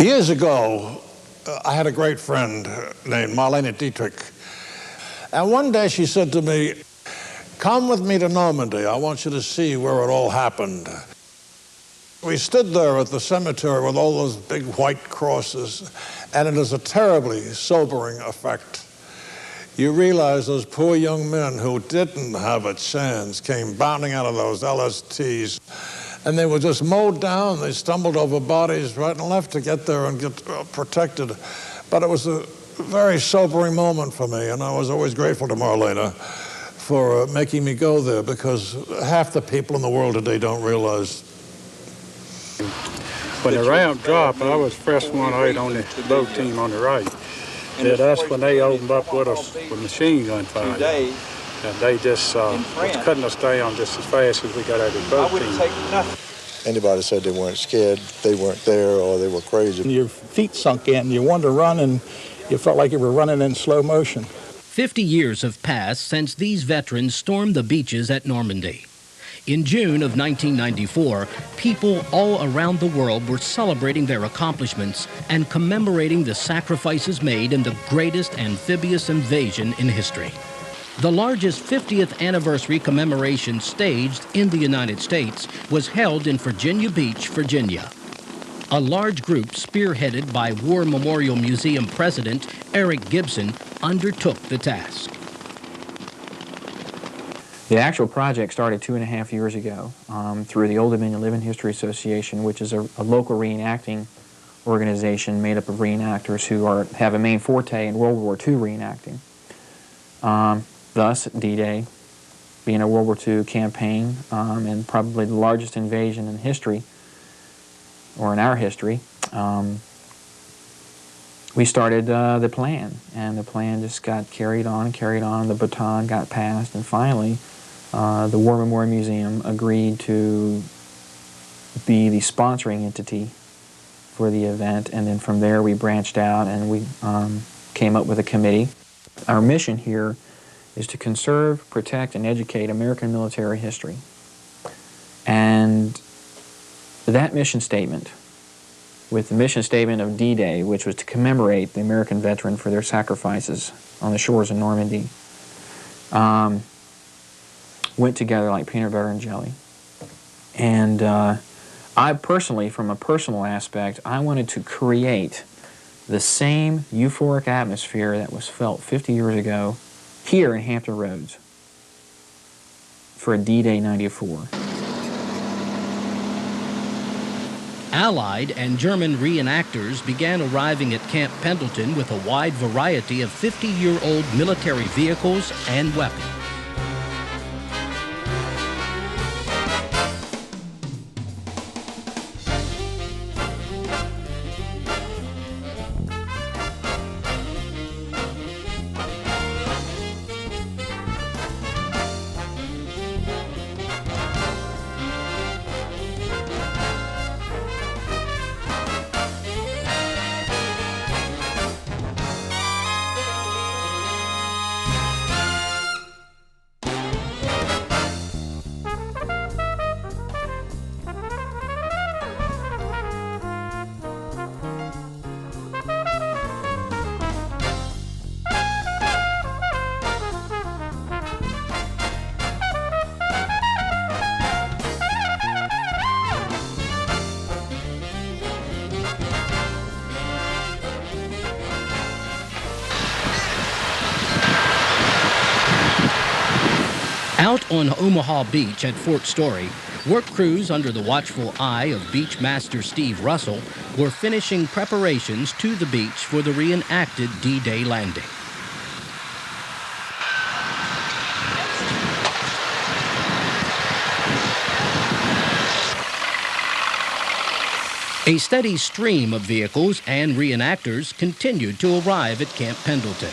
Years ago, I had a great friend named Marlene Dietrich. And one day she said to me, "Come with me to Normandy. I want you to see where it all happened." We stood there at the cemetery with all those big white crosses, and it is a terribly sobering effect. You realize those poor young men who didn't have a chance came bounding out of those LSTs, and they were just mowed down. They stumbled over bodies right and left to get there and get protected. But it was a very sobering moment for me, and I was always grateful to Marlena for making me go there, because half the people in the world today don't realize. When the ramp dropped, I was first one out on the boat team on the right. Yeah, that's when they opened up with us with machine gun fire. And they just was cutting us down just as fast as we got out of the boat team. Anybody said they weren't scared, they weren't there, or they were crazy. Your feet sunk in, you wanted to run, and you felt like you were running in slow motion. 50 years have passed since these veterans stormed the beaches at Normandy. In June of 1994, people all around the world were celebrating their accomplishments and commemorating the sacrifices made in the greatest amphibious invasion in history. The largest 50th anniversary commemoration staged in the United States was held in Virginia Beach, Virginia. A large group spearheaded by War Memorial Museum President Eric Gibson undertook the task. The actual project started 2.5 years ago through the Old Dominion Living History Association, which is a local reenacting organization made up of reenactors who have a main forte in World War II reenacting. Thus, D-Day being a World War II campaign and probably the largest invasion in history, or in our history, we started the plan, and the plan just got carried on, the baton got passed, and finally the War Memorial Museum agreed to be the sponsoring entity for the event, and then from there we branched out and we came up with a committee. Our mission here is to conserve, protect, and educate American military history. And that mission statement, with the mission statement of D-Day, which was to commemorate the American veteran for their sacrifices on the shores of Normandy, went together like peanut butter and jelly. And I personally, from a personal aspect, I wanted to create the same euphoric atmosphere that was felt 50 years ago here in Hampton Roads for a D-Day 94. Allied and German reenactors began arriving at Camp Pendleton with a wide variety of 50-year-old military vehicles and weapons. Out on Omaha Beach at Fort Story, work crews under the watchful eye of Beach Master Steve Russell were finishing preparations to the beach for the reenacted D-Day landing. A steady stream of vehicles and reenactors continued to arrive at Camp Pendleton.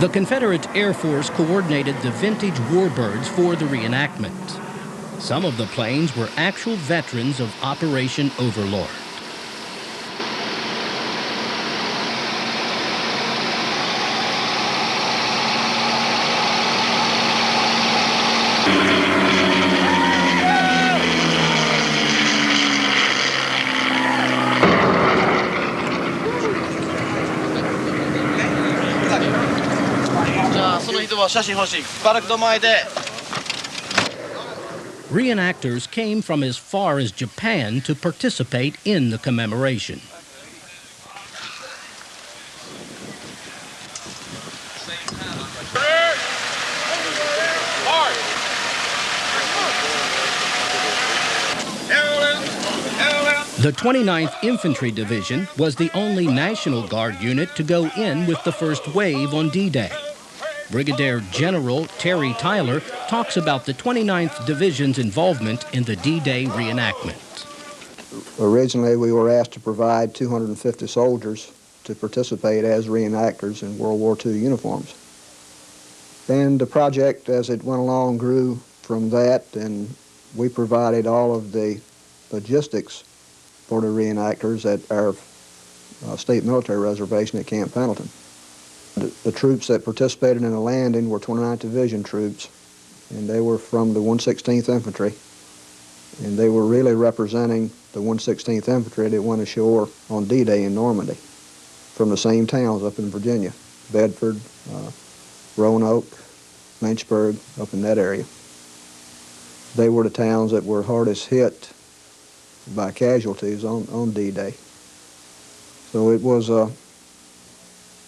The Confederate Air Force coordinated the vintage warbirds for the reenactment. Some of the planes were actual veterans of Operation Overlord. Reenactors came from as far as Japan to participate in the commemoration. The 29th Infantry Division was the only National Guard unit to go in with the first wave on D-Day. Brigadier General Terry Tyler talks about the 29th Division's involvement in the D-Day reenactment. Originally, we were asked to provide 250 soldiers to participate as reenactors in World War II uniforms. Then the project, as it went along, grew from that, and we provided all of the logistics for the reenactors at our state military reservation at Camp Pendleton. The troops that participated in the landing were 29th Division troops, and they were from the 116th Infantry, and they were really representing the 116th Infantry that went ashore on D-Day in Normandy from the same towns up in Virginia, Bedford, Roanoke, Lynchburg, up in that area. They were the towns that were hardest hit by casualties on D-Day. So it was a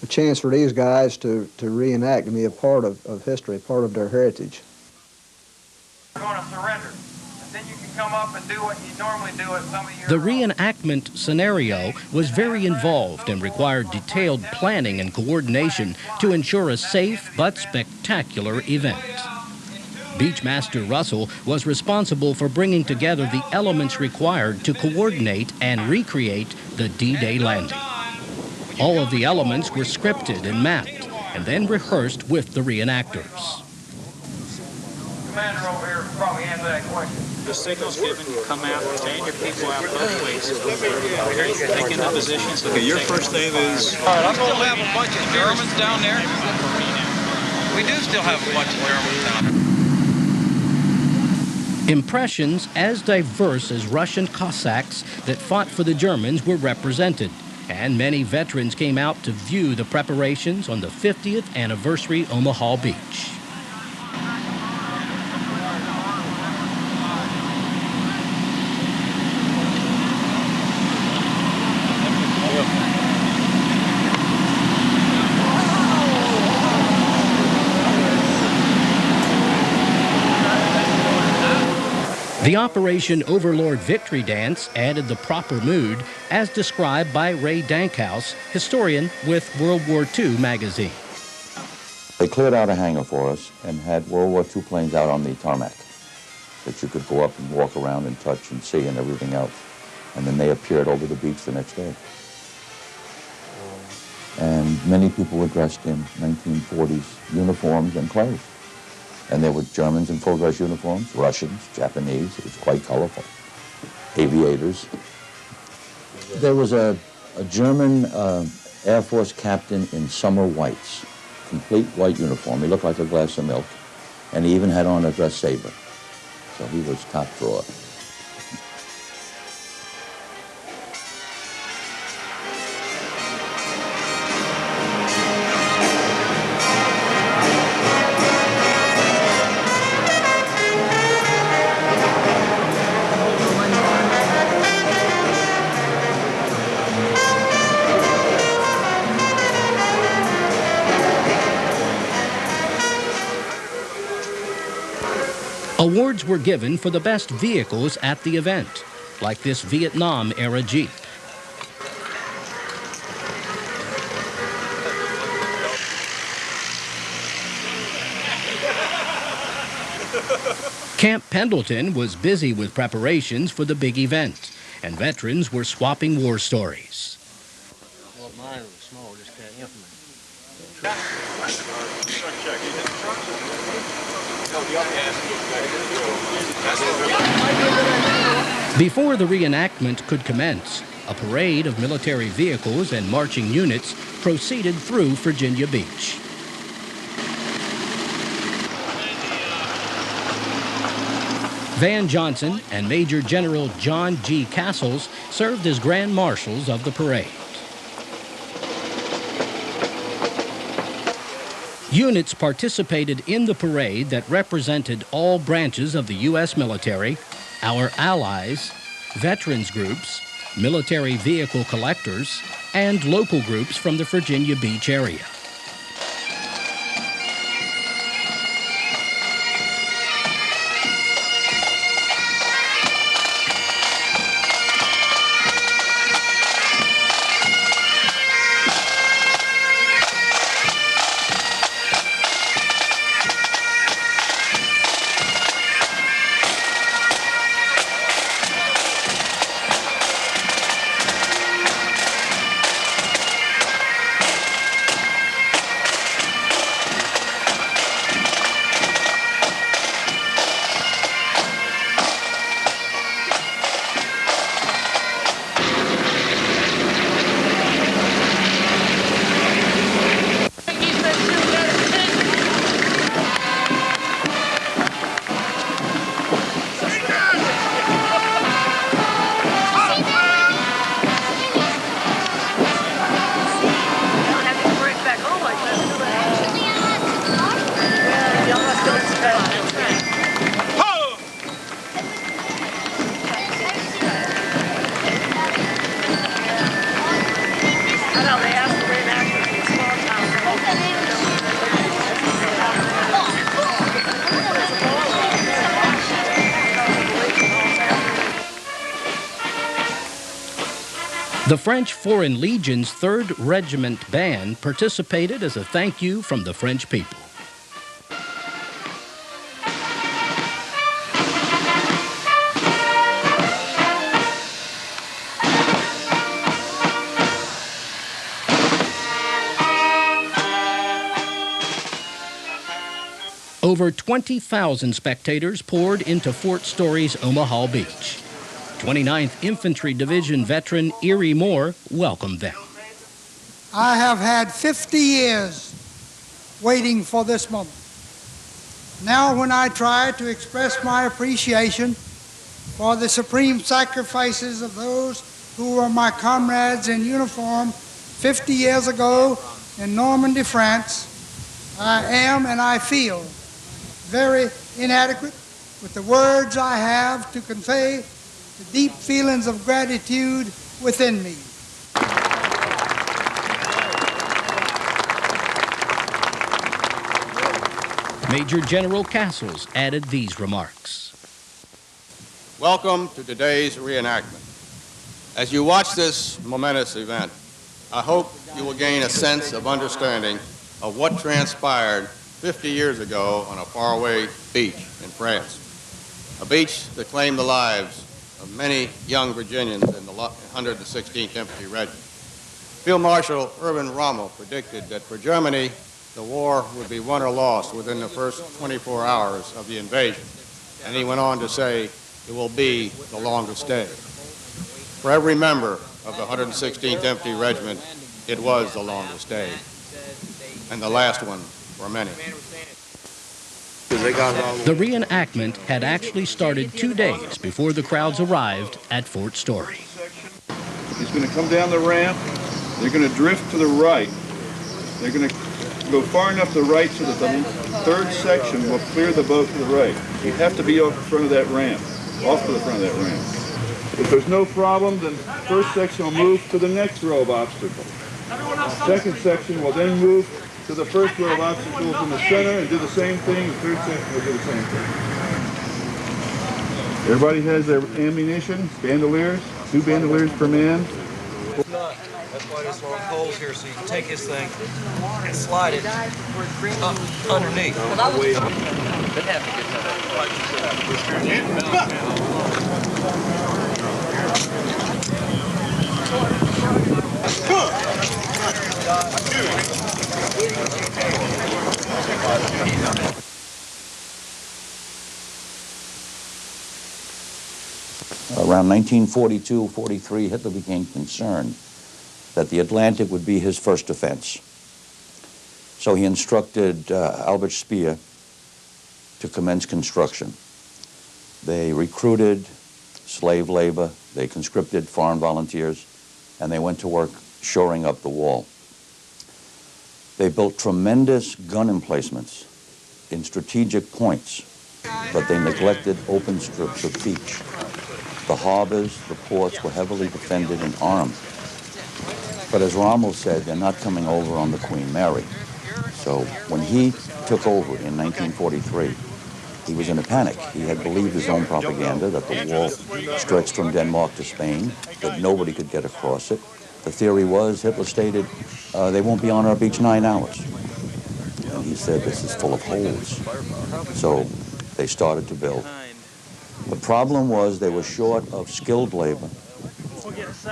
chance for these guys to reenact and be a part of history, part of their heritage. We're going to surrender. And then you can come up and do what you normally do at some of your... The reenactment scenario was very involved and required detailed planning and coordination to ensure a safe but spectacular event. Beachmaster Russell was responsible for bringing together the elements required to coordinate and recreate the D-Day landing. All of the elements were scripted and mapped, and then rehearsed with the reenactors. Commander over here probably answer that question. The signal's given, you come out, stand your people out both ways. Take into positions. Okay, your first name is... All right, I still have a bunch of Germans down there. We do still have a bunch of Germans down there. Impressions as diverse as Russian Cossacks that fought for the Germans were represented, and many veterans came out to view the preparations on the 50th Anniversary Omaha Beach. The Operation Overlord Victory Dance added the proper mood, as described by Ray Dankhouse, historian with World War II magazine. They cleared out a hangar for us and had World War II planes out on the tarmac that you could go up and walk around and touch and see and everything else. And then they appeared over the beach the next day. And many people were dressed in 1940s uniforms and clothes. And there were Germans in full dress uniforms, Russians, Japanese. It was quite colorful. Aviators. There was a German Air Force captain in summer whites, complete white uniform. He looked like a glass of milk. And he even had on a dress saber. So he was top drawer. Awards were given for the best vehicles at the event, like this Vietnam-era Jeep. Camp Pendleton was busy with preparations for the big event, and veterans were swapping war stories. Well, mine was small, just cut implement. Before the reenactment could commence, a parade of military vehicles and marching units proceeded through Virginia Beach. Van Johnson and Major General John G. Castles served as Grand Marshals of the parade. Units participated in the parade that represented all branches of the U.S. military, our allies, veterans groups, military vehicle collectors, and local groups from the Virginia Beach area. The French Foreign Legion's 3rd Regiment Band participated as a thank you from the French people. Over 20,000 spectators poured into Fort Story's Omaha Beach. 29th Infantry Division veteran Erie Moore welcomed them. I have had 50 years waiting for this moment. Now when I try to express my appreciation for the supreme sacrifices of those who were my comrades in uniform 50 years ago in Normandy, France, I am and I feel very inadequate with the words I have to convey the deep feelings of gratitude within me. Major General Castles added these remarks. Welcome to today's reenactment. As you watch this momentous event, I hope you will gain a sense of understanding of what transpired 50 years ago on a faraway beach in France, a beach that claimed the lives of many young Virginians in the 116th Infantry Regiment. Field Marshal Erwin Rommel predicted that for Germany, the war would be won or lost within the first 24 hours of the invasion. And he went on to say, it will be the longest day. For every member of the 116th Infantry Regiment, it was the longest day, and the last one for many. The reenactment had actually started 2 days before the crowds arrived at Fort Story. He's going to come down the ramp. They're going to drift to the right. They're going to go far enough to the right so that the third section will clear the boat to the right. You have to be off the front of that ramp, off to the front of that ramp. If there's no problem, then the first section will move to the next row of obstacles. Second section will then move to the first row of obstacles in the center and do the same thing. The third section will do the same thing. Everybody has their ammunition, bandoliers, 2 bandoliers per man. It's not. That's why there's long holes here, so you can take this thing and slide it up underneath. Around 1942-43, Hitler became concerned that the Atlantic would be his first defense. So he instructed Albert Speer to commence construction. They recruited slave labor, they conscripted foreign volunteers, and they went to work shoring up the wall. They built tremendous gun emplacements in strategic points, but they neglected open strips of beach. The harbors, the ports were heavily defended and armed. But as Rommel said, they're not coming over on the Queen Mary. So when he took over in 1943, he was in a panic. He had believed his own propaganda that the wall stretched from Denmark to Spain, that nobody could get across it. The theory was, Hitler stated, they won't be on our beach 9 hours. And he said, this is full of holes. So they started to build. The problem was they were short of skilled labor.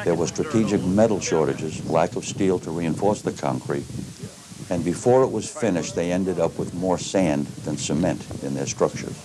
There were strategic metal shortages, lack of steel to reinforce the concrete. And before it was finished, they ended up with more sand than cement in their structures.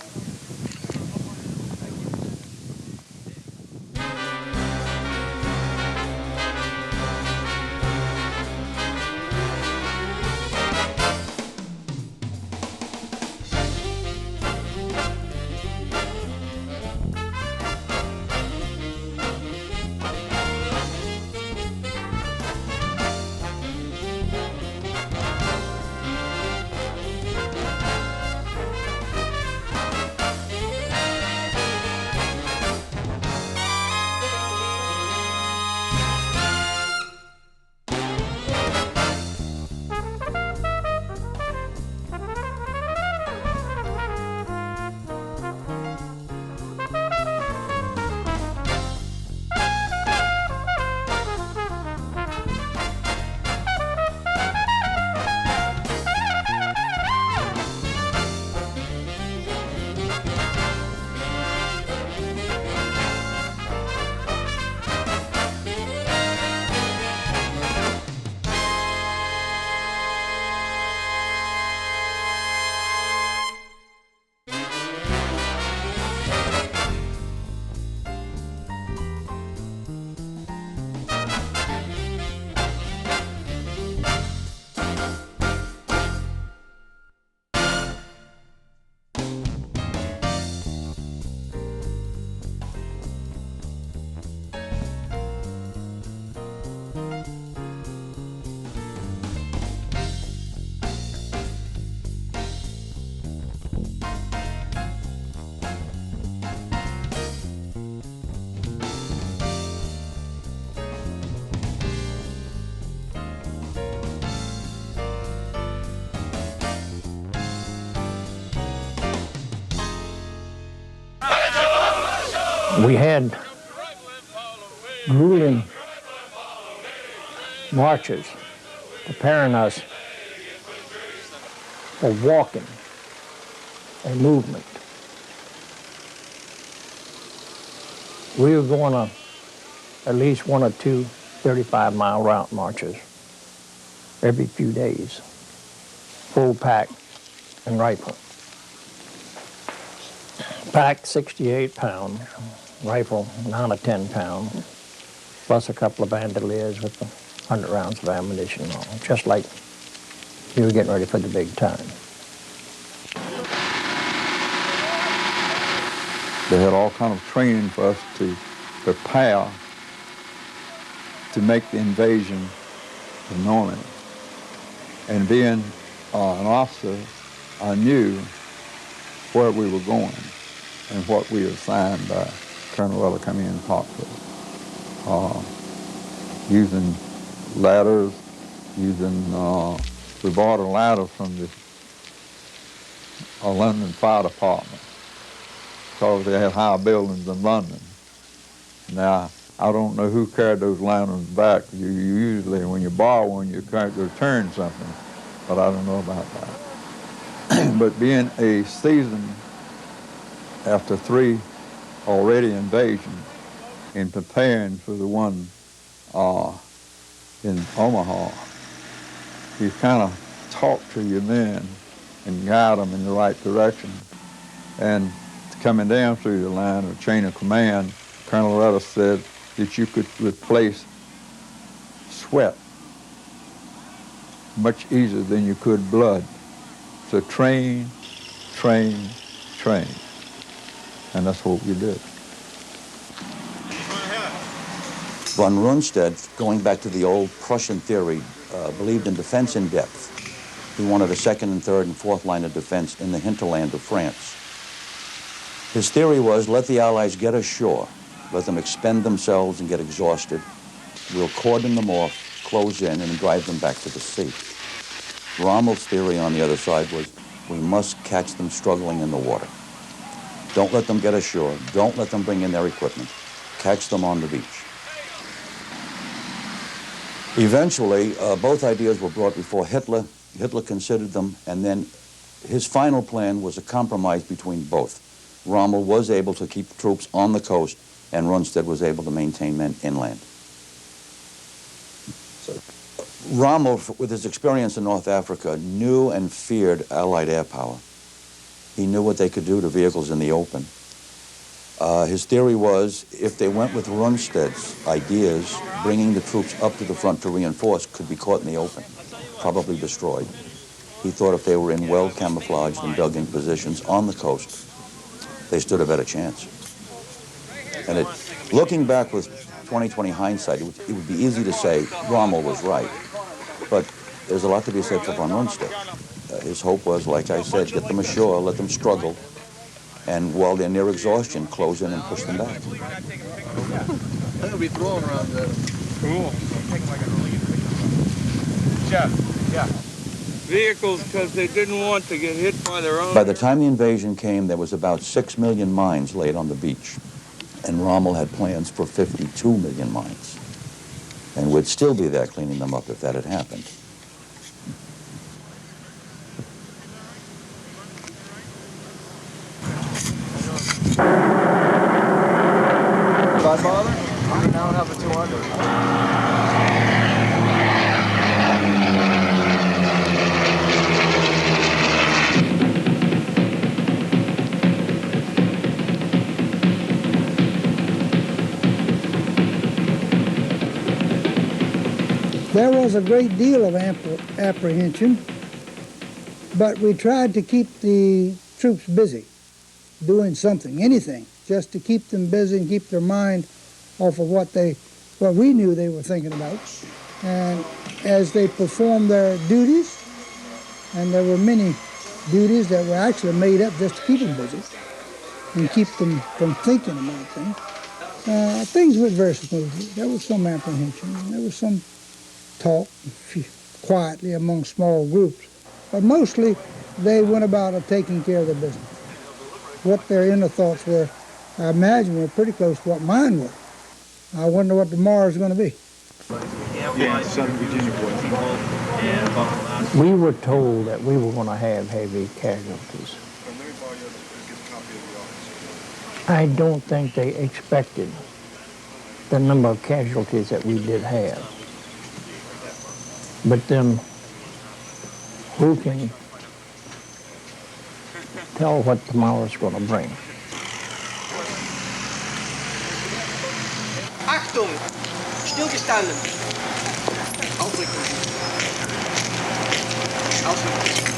We had grueling marches preparing us for walking, a movement. We were going on at least 1 or 2 35-mile route marches every few days, full pack and rifle. Pack 68 pounds, rifle 9 or 10 pounds, plus a couple of bandoliers with 100 rounds of ammunition on, just like you were getting ready for the big time. They had all kind of training for us to prepare to make the invasion of Normandy. And being an officer, I knew where we were going and what we were assigned by Colonel Weller coming in and talked to us. Using ladders, we bought a ladder from the London Fire Department because they had higher buildings in London. Now, I don't know who carried those lanterns back. You usually, when you borrow one, you return something, but I don't know about that. But being a season after 3 already invasions and preparing for the one in Omaha, you kind of talk to your men and guide them in the right direction. And coming down through the line of chain of command, Colonel Loretta said that you could replace sweat much easier than you could blood. So train, train, train. And that's what we did. Von Rundstedt, going back to the old Prussian theory, believed in defense in depth. He wanted a second and third and fourth line of defense in the hinterland of France. His theory was, let the Allies get ashore, let them expend themselves and get exhausted. We'll cordon them off, close in, and drive them back to the sea. Rommel's theory on the other side was, we must catch them struggling in the water. Don't let them get ashore. Don't let them bring in their equipment. Catch them on the beach. Eventually, both ideas were brought before Hitler. Hitler considered them, and then his final plan was a compromise between both. Rommel was able to keep troops on the coast, and Rundstedt was able to maintain men inland. So, Rommel, with his experience in North Africa, knew and feared Allied air power. He knew what they could do to vehicles in the open. His theory was, if they went with Rundstedt's ideas, bringing the troops up to the front to reinforce could be caught in the open, probably destroyed. He thought if they were in well-camouflaged and dug-in positions on the coast, they stood a better chance. And looking back with 20/20 hindsight, it would be easy to say Rommel was right, but there's a lot to be said for von Rundstedt. His hope was, like I said, get them ashore, let them struggle, and while they're near exhaustion, close in and push them back. They'll be throwing around there. Cool. Yeah. Vehicles because they didn't want to get hit by their own. By the time the invasion came, there was about 6 million mines laid on the beach, and Rommel had plans for 52 million mines. And we'd still be there cleaning them up if that had happened. Bye, father. I now have a 200. There was a great deal of apprehension, but we tried to keep the troops busy, doing something, anything, just to keep them busy and keep their mind off of what we knew they were thinking about. And as they performed their duties, and there were many duties that were actually made up just to keep them busy and keep them from thinking about things, things went very smoothly. There was some apprehension, there was some talk quietly among small groups, but mostly they went about taking care of their business. What their inner thoughts were, I imagine, were pretty close to what mine were. I wonder what tomorrow's going to be. Yeah, Southern Virginia boys. We were told that we were going to have heavy casualties. I don't think they expected the number of casualties that we did have. But then, who can tell what tomorrow's going to bring? Achtung! Stilgestanden! Aufrichten. Ausrichten.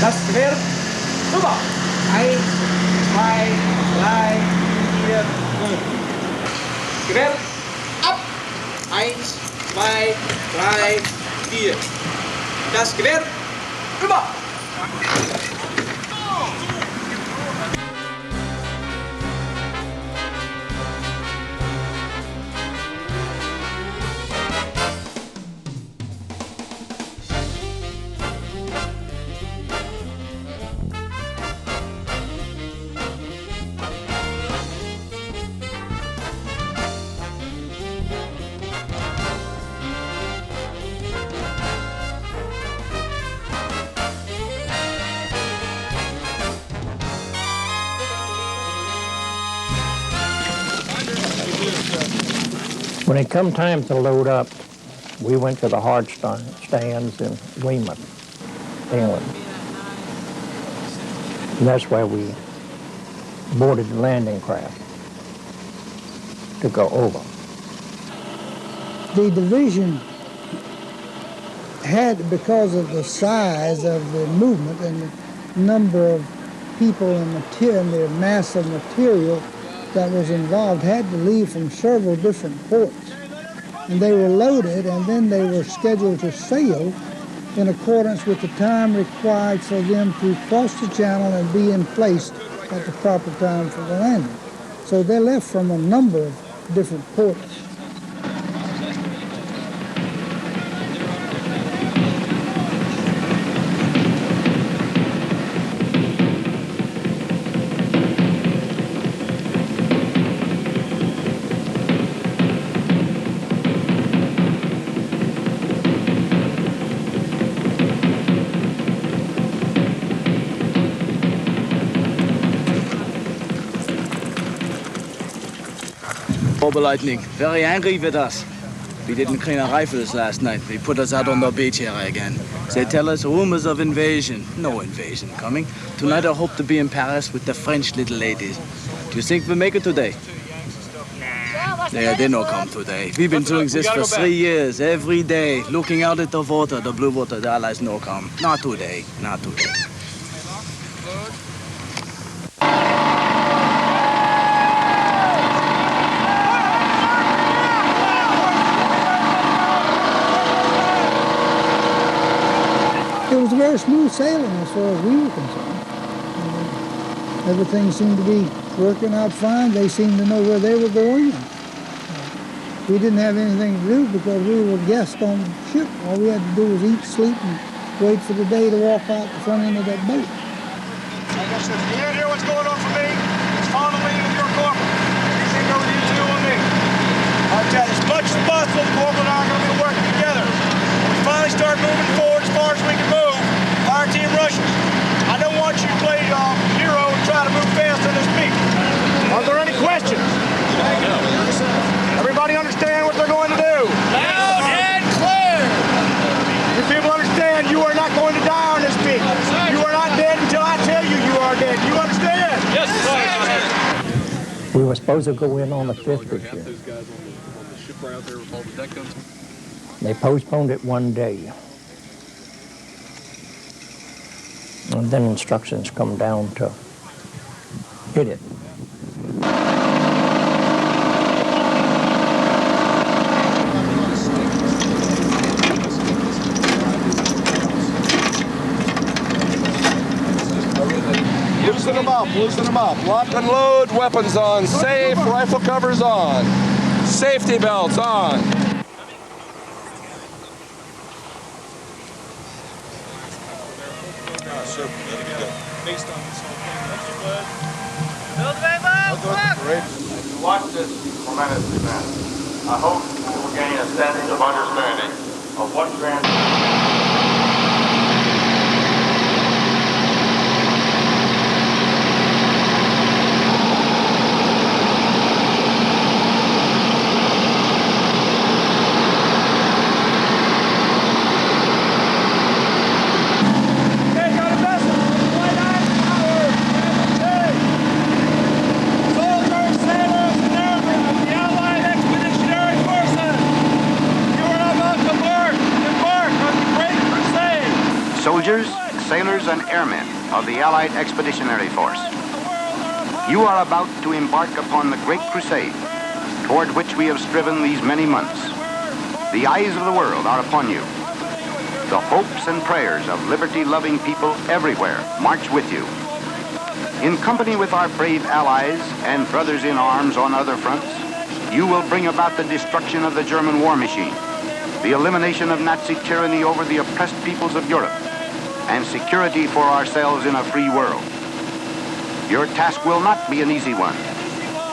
Das Gewehr rüber! 1, 2, 3, 4, 5. Gewehr ab! 1, 2, 3, 4. Das Gewehr rüber! When it come time to load up, we went to the hard stands in Weymouth, England. And that's where we boarded the landing craft to go over. The division had, because of the size of the movement and the number of people and material and the mass of material that was involved, had to leave from several different ports. And they were loaded, and then they were scheduled to sail in accordance with the time required for them to cross the channel and be in place at the proper time for the landing. So they left from a number of different ports. Lightning, very angry with us. We didn't clean our rifles last night. They put us out on the beach here again. They tell us rumors of invasion. No invasion coming. Tonight I hope to be in Paris with the French little ladies. Do you think we'll make it today? Yeah, they don't come today. We've been doing this for 3 years, every day, looking out at the water, the blue water. The Allies no come. Not today, not today. It was very smooth sailing as far as we were concerned. Everything seemed to be working out fine. They seemed to know where they were going. We didn't have anything to do because we were guests on the ship. All we had to do was eat, sleep, and wait for the day to walk out the front end of that boat. Like I said, if you can't hear what's going on for me, it's follow me with your corporal. You can go with you two on me. I'll tell you, as much as possible, the corporal and I are going to be working together. When we finally start moving forward as far as we can move, fire team rushes. I don't want you to play hero and try to move fast on this beat. Are there any questions? Everybody understand what they're going to do? Loud and clear! You people understand you are not going to die on this beat. You are not dead until I tell you you are dead. You understand? Yes, sir. We were supposed to go in on the 5th this year. They postponed it one day. And then instructions come down to hit it. Loosen them up, loosen them up. Lock and load, weapons on, safe, rifle covers on. Safety belts on. Based on this whole thing. As you watch this momentous event, I hope you will gain a sense of understanding of what transpired. Soldiers, sailors, and airmen of the Allied Expeditionary Force. You are about to embark upon the Great Crusade, toward which we have striven these many months. The eyes of the world are upon you. The hopes and prayers of liberty-loving people everywhere march with you. In company with our brave allies and brothers in arms on other fronts, you will bring about the destruction of the German war machine, the elimination of Nazi tyranny over the oppressed peoples of Europe, and security for ourselves in a free world. Your task will not be an easy one.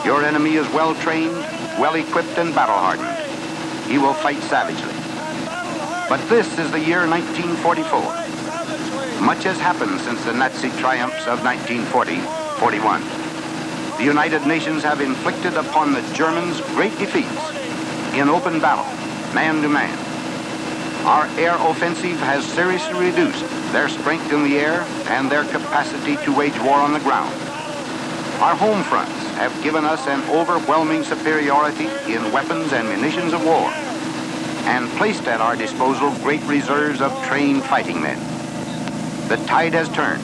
Your enemy is well-trained, well-equipped, and battle-hardened. He will fight savagely. But this is the year 1944. Much has happened since the Nazi triumphs of 1940-41. The United Nations have inflicted upon the Germans great defeats in open battle, man to man. Our air offensive has seriously reduced their strength in the air and their capacity to wage war on the ground. Our home fronts have given us an overwhelming superiority in weapons and munitions of war, and placed at our disposal great reserves of trained fighting men. The tide has turned.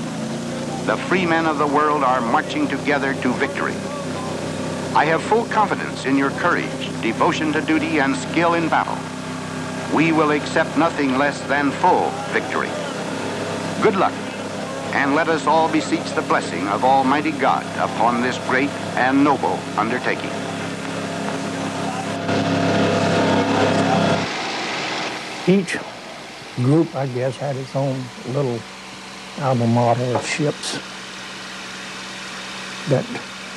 The free men of the world are marching together to victory. I have full confidence in your courage, devotion to duty, and skill in battle. We will accept nothing less than full victory. Good luck, and let us all beseech the blessing of Almighty God upon this great and noble undertaking. Each group, I guess, had its own little alma mater of ships that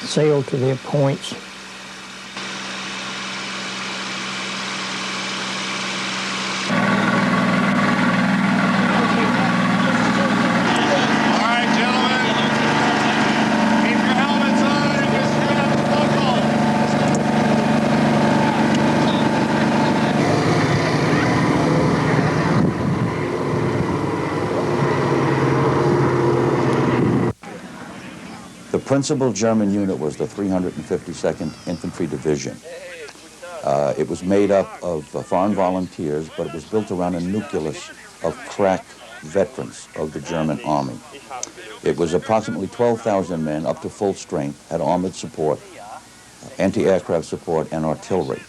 sailed to their points. The principal German unit was the 352nd Infantry Division. It was made up of foreign volunteers, but it was built around a nucleus of crack veterans of the German army. It was approximately 12,000 men up to full strength, had armored support, anti-aircraft support, and artillery.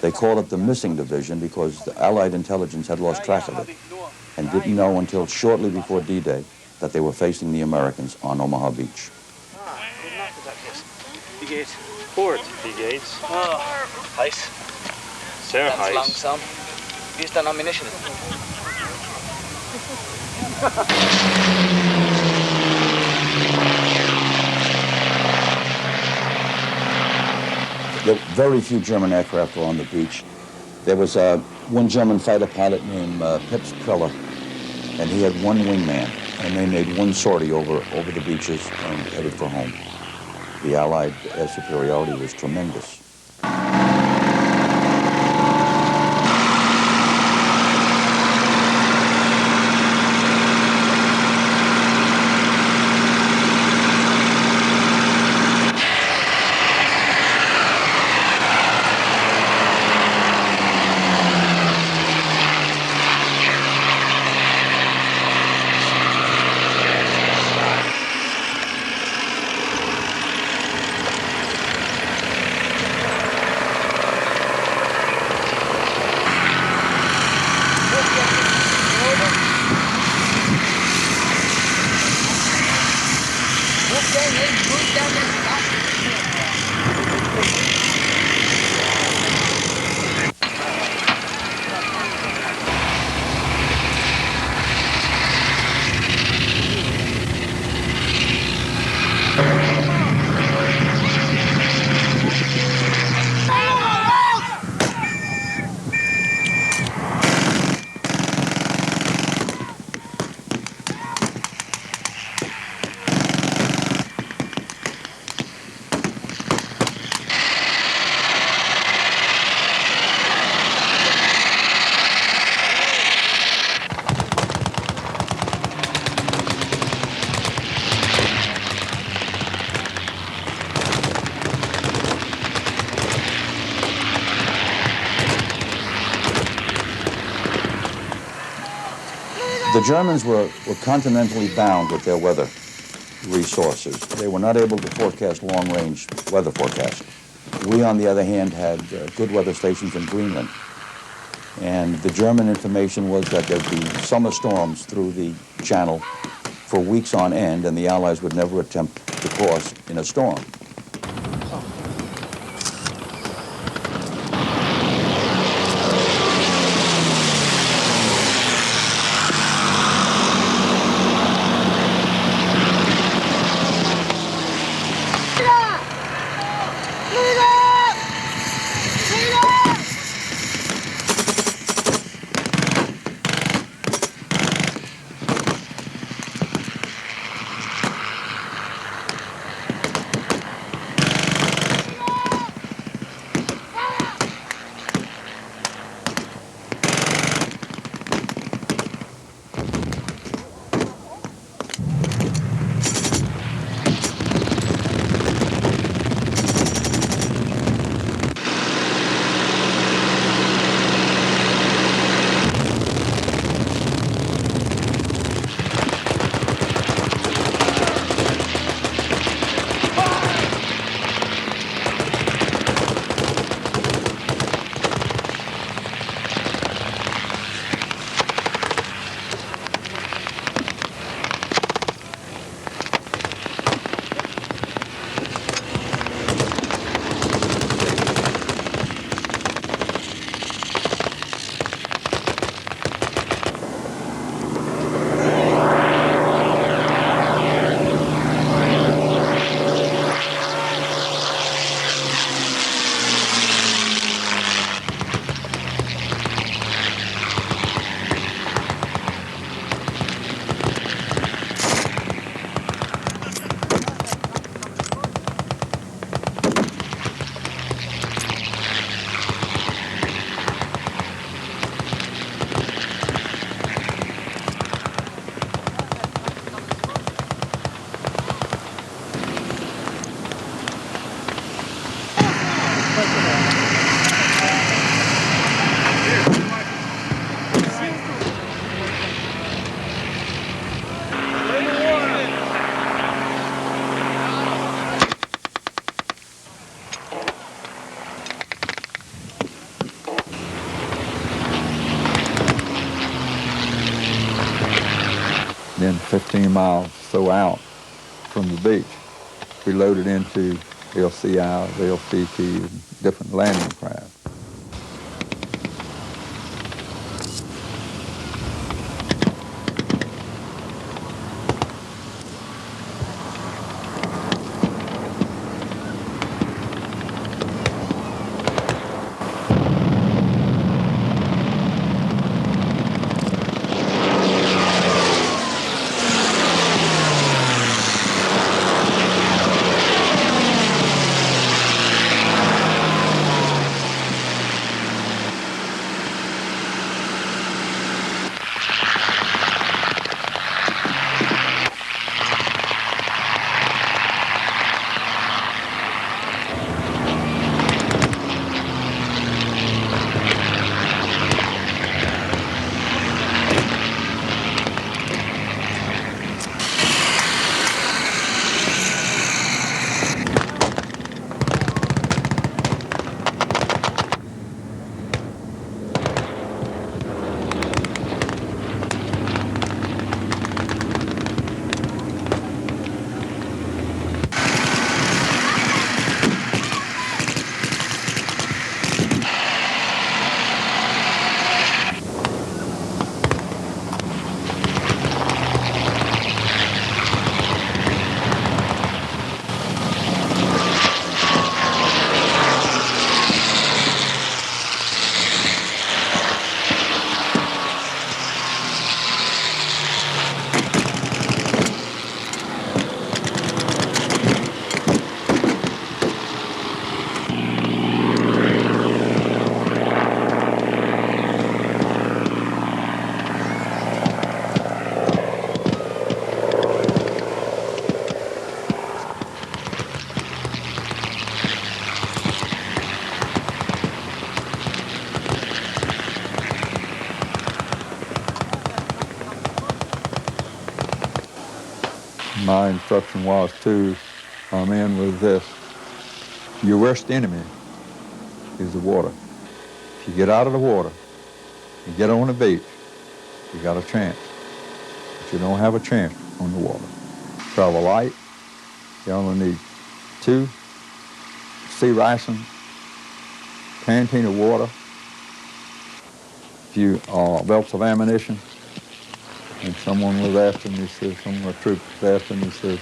They called it the missing division because the Allied intelligence had lost track of it and didn't know until shortly before D-Day that they were facing the Americans on Omaha Beach. Wie geht's? Gut. Wie geht's? Oh, heiß. Sehr heiß. Langsam. Wie ist dein Ammunition? Very few German aircraft were on the beach. There was one German fighter pilot named Pips Priller, and he had one wingman, and they made one sortie over the beaches and headed for home. The Allied air superiority was tremendous. The Germans were continentally bound with their weather resources. They were not able to forecast long-range weather forecasts. We, on the other hand, had good weather stations in Greenland. And the German information was that there'd be summer storms through the channel for weeks on end, and the Allies would never attempt to cross in a storm. then 15 miles so out from the beach, we loaded into LCIs, LCTs, different landing craft. My instruction was to our men was this: your worst enemy is the water. If you get out of the water, you get on the beach, you got a chance. But you don't have a chance on the water. Travel light, you only need 2 sea rations, canteen of water, a few belts of ammunition. And someone was asking me, says, some of the troops was asking me, says,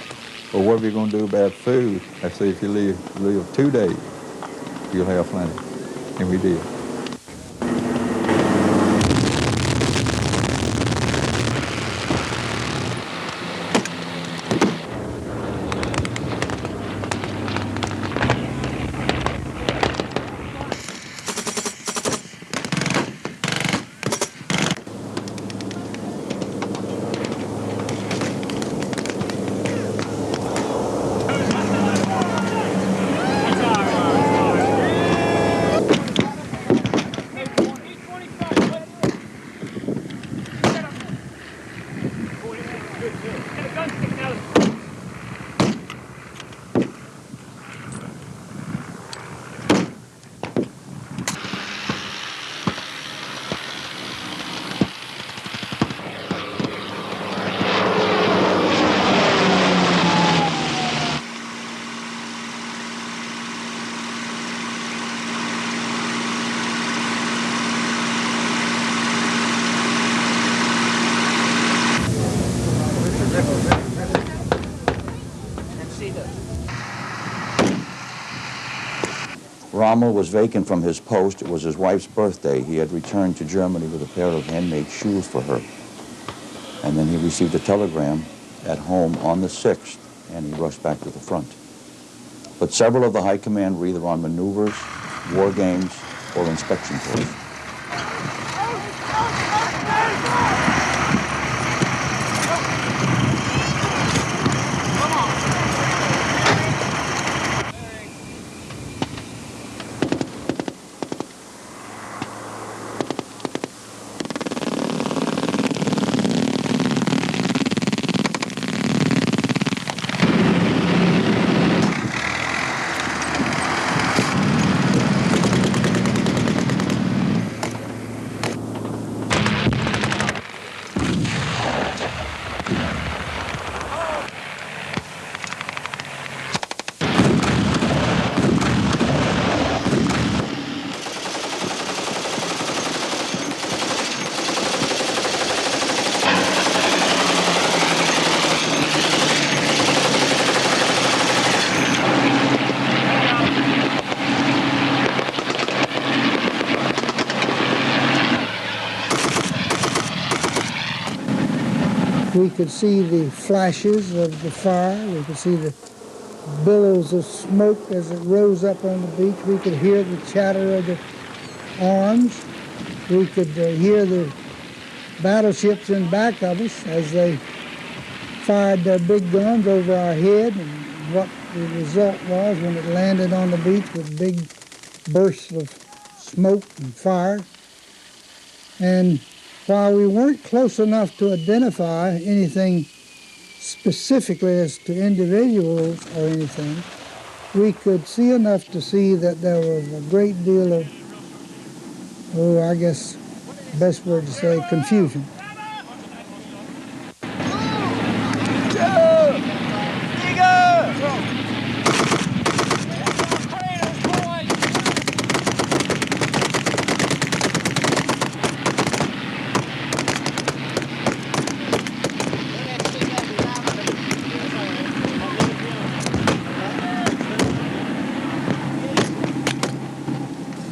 well, what are you going to do about food? I said, if you live 2 days, you'll have plenty. And we did. Rommel was vacant from his post. It was his wife's birthday. He had returned to Germany with a pair of handmade shoes for her. And then he received a telegram at home on the 6th, and he rushed back to the front. But several of the high command were either on maneuvers, war games, or inspection tours. We could see the flashes of the fire. We could see the billows of smoke as it rose up on the beach. We could hear the chatter of the arms. We could hear the battleships in back of us as they fired their big guns over our head, and what the result was when it landed on the beach with big bursts of smoke and fire. And while we weren't close enough to identify anything specifically as to individuals or anything, we could see enough to see that there was a great deal of, I guess the best word to say, confusion.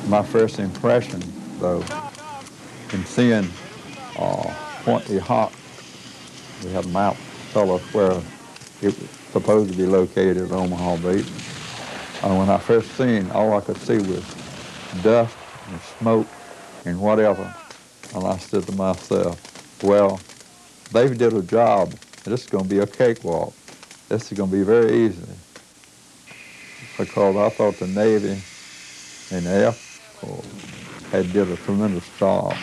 My first impression, though, in seeing Point Hawk, we had a map tell us where it was supposed to be located at Omaha Beach. And when I first seen, all I could see was dust and smoke and whatever. And I said to myself, well, they did a job. This is going to be a cakewalk. This is going to be very easy. Because I thought the Navy and the Air Force had did a tremendous job.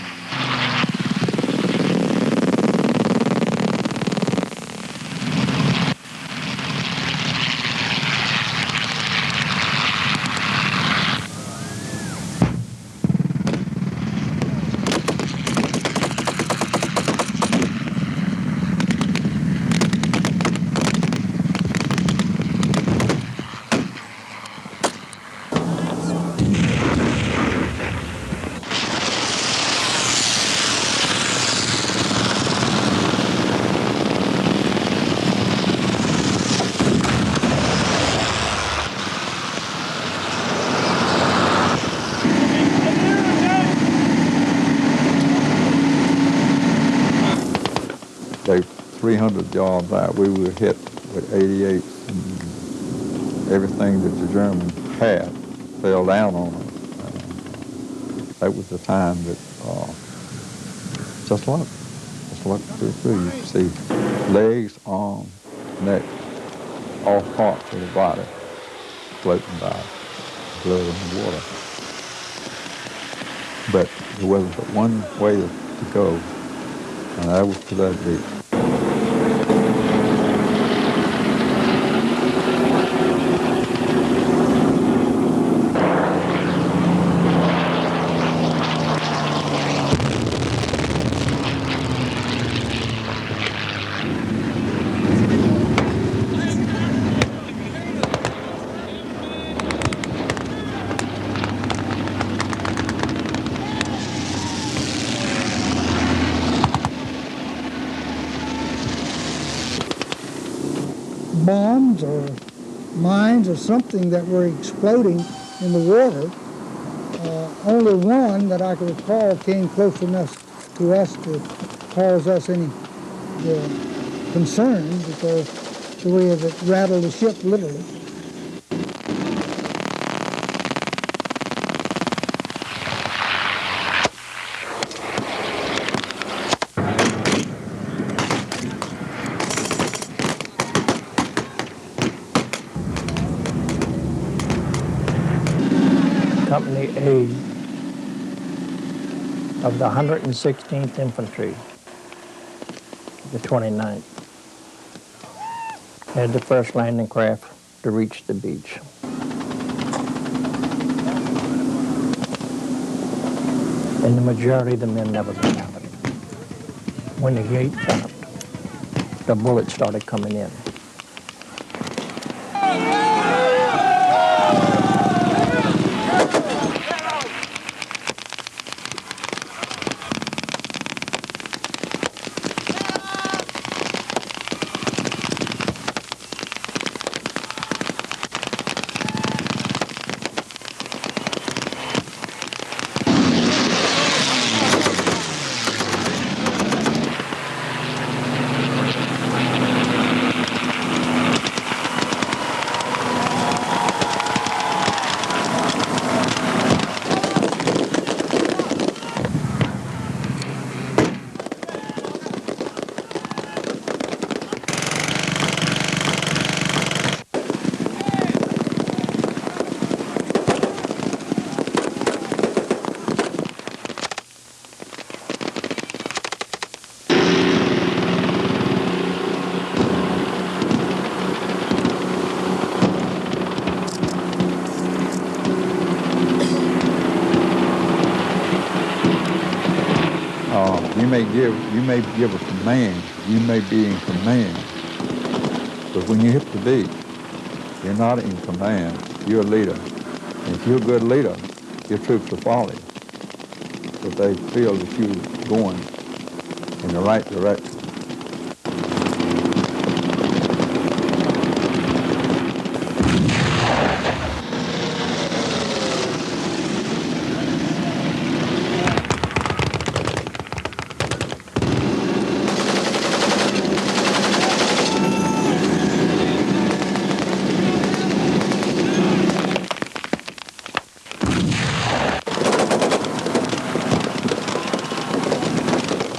They 300 yards out, we were hit with 88, and everything that the Germans had fell down on us. That was the time that just look through. You could see legs, arms, neck, all parts of the body floating by, blood in the water. But there wasn't but one way to go, and that was to that beach. Bombs or mines or something that were exploding in the water. Only one that I can recall came close enough to us to cause us any concern, because the way that it rattled the ship literally. Company A of the 116th Infantry, the 29th, had the first landing craft to reach the beach. And the majority of the men never got out. When the gate dropped, the bullets started coming in. may give a command, you may be in command, but when you hit the beat, you're not in command, you're a leader. And if you're a good leader, your troops will follow you, but they feel that you're going in the right direction.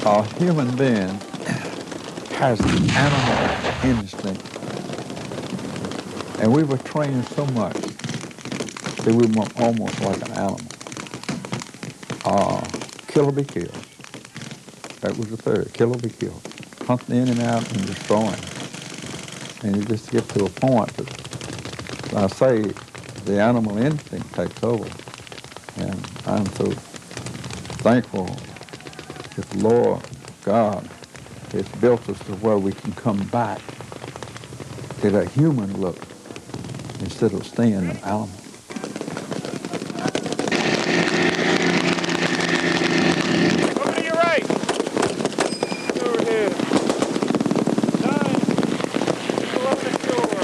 A human being has an animal instinct, and we were trained so much that we were almost like an animal. Kill or be killed. That was the third, kill or be killed. Hunting in and out and destroying. And you just get to a point that, I say, the animal instinct takes over. And I'm so thankful that the Lord God has built us to where we can come back to that human look instead of staying an animal. Over to your right. Over here. 9. 11 ashore.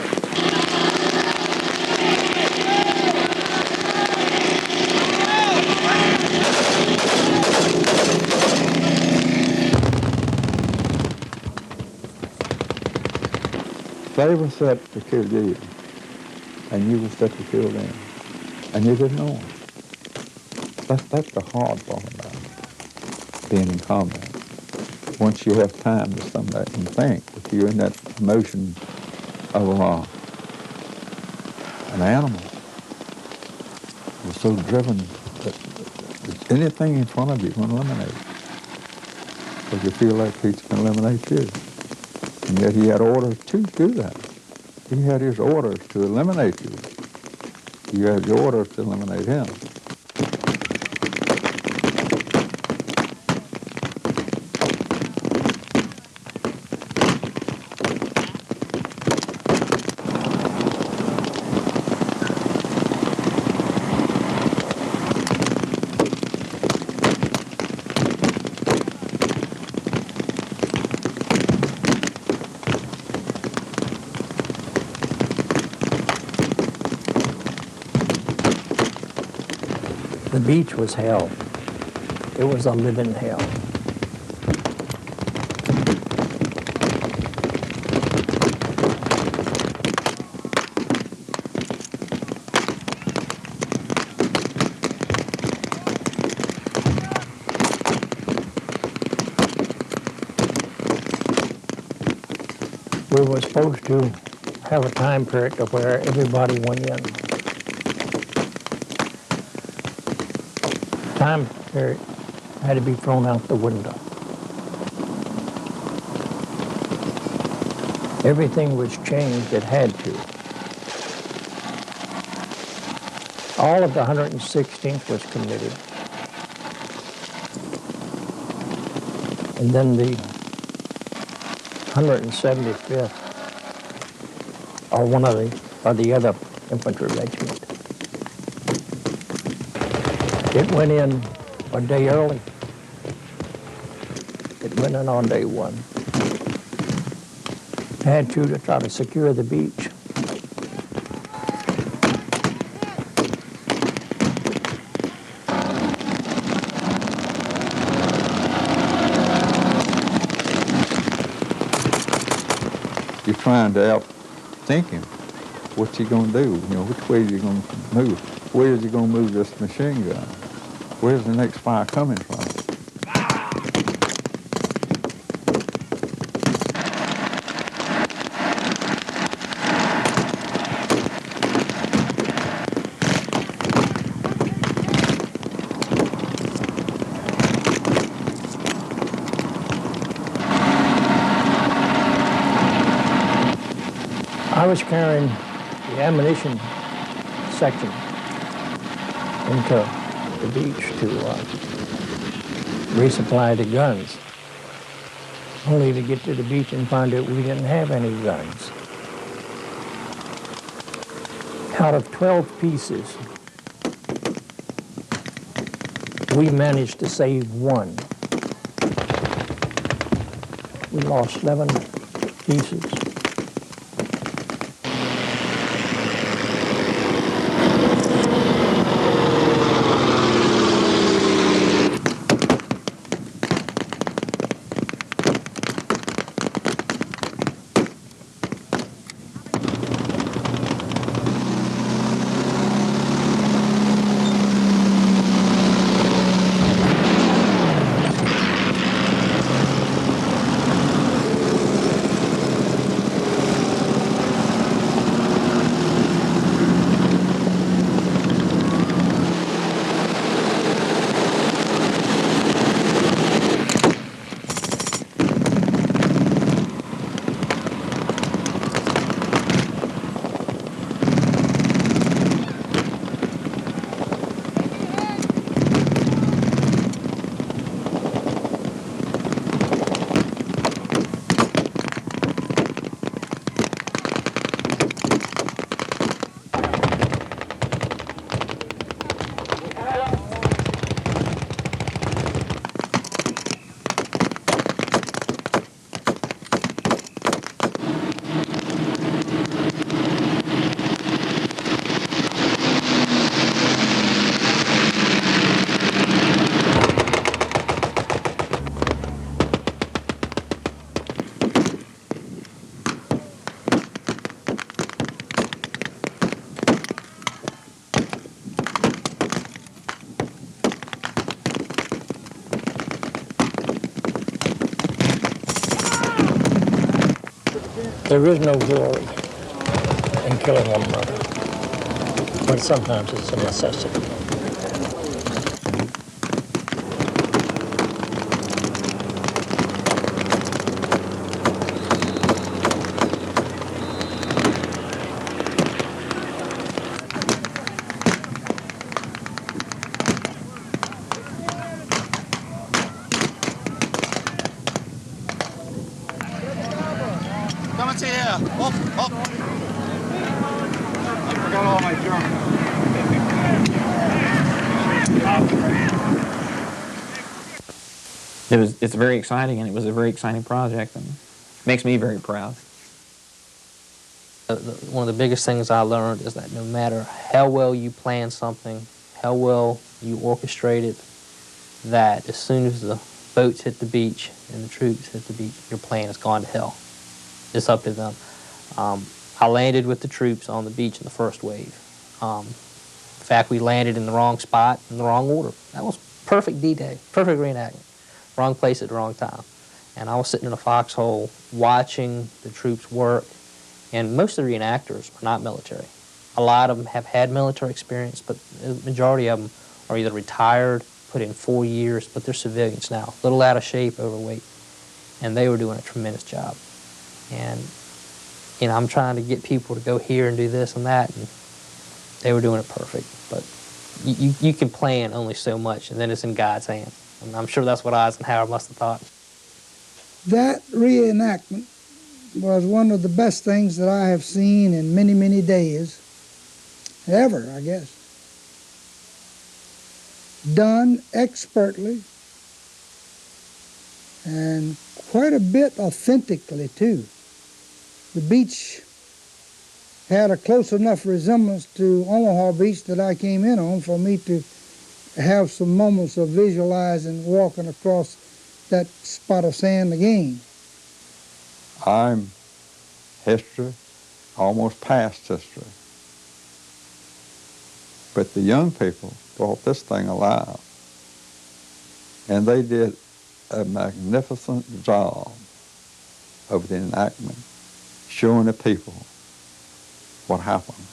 They were set to kill you, and you were set to kill them, and you didn't know it. That's the hard part about being in combat. Once you have time to stand back and think, if you're in that emotion of an animal, you're so driven that anything in front of you is going to eliminate it. Because you feel like he's going to eliminate you. And yet he had orders to do that. He had his orders to eliminate you. You had your orders to eliminate him. The beach was hell. It was a living hell. We were supposed to have a time period to where everybody went in. Time period had to be thrown out the window. Everything was changed, it had to. All of the 116th was committed. And then the 175th, or the other infantry regiment. It went in a day early. It went in on day one. Had to try to secure the beach. You're trying to outthink him. What's he going to do? You know, which way is he going to move? Where is he going to move this machine gun? Where's the next fire coming from? I was carrying the ammunition section into the beach to resupply the guns. only to get to the beach and find out we didn't have any guns. Out of 12 pieces, we managed to save one. We lost 11 pieces. There is no glory in killing one another, but sometimes it's a necessity. Come and see here. Up, up. I forgot all my German. It's very exciting, and it was a very exciting project, and makes me very proud. One of the biggest things I learned is that no matter how well you plan something, how well you orchestrate it, that as soon as the boats hit the beach and the troops hit the beach, your plan has gone to hell. It's up to them. I landed with the troops on the beach in the first wave. In fact, we landed in the wrong spot, in the wrong order. That was perfect D-Day, perfect reenactment. Wrong place at the wrong time. And I was sitting in a foxhole watching the troops work, and most of the reenactors are not military. A lot of them have had military experience, but the majority of them are either retired, put in 4 years, but they're civilians now, a little out of shape, overweight, and they were doing a tremendous job. And, you know, I'm trying to get people to go here and do this and that, and they were doing it perfect. But you can plan only so much, and then it's in God's hands. And I'm sure that's what Eisenhower must have thought. That reenactment was one of the best things that I have seen in many, many days, ever, I guess. Done expertly and quite a bit authentically, too. The beach had a close enough resemblance to Omaha Beach that I came in on for me to have some moments of visualizing walking across that spot of sand again. I'm history, almost past history. But the young people brought this thing alive. And they did a magnificent job of the enactment, showing the people what happened.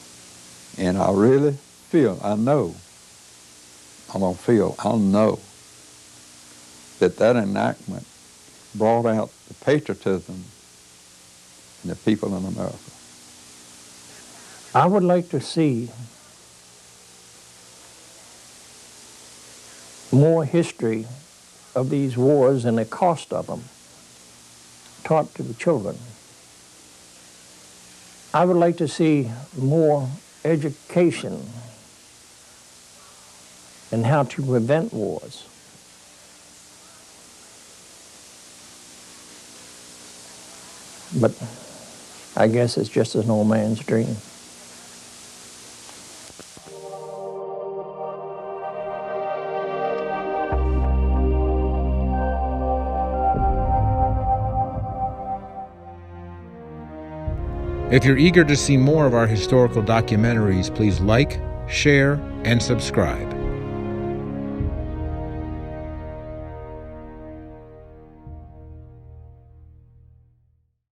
And I really feel, I know that that enactment brought out the patriotism in the people in America. I would like to see more history of these wars and the cost of them. taught to the children. I would like to see more education in how to prevent wars. But I guess it's just an old man's dream. If you're eager to see more of our historical documentaries, please like, share, and subscribe.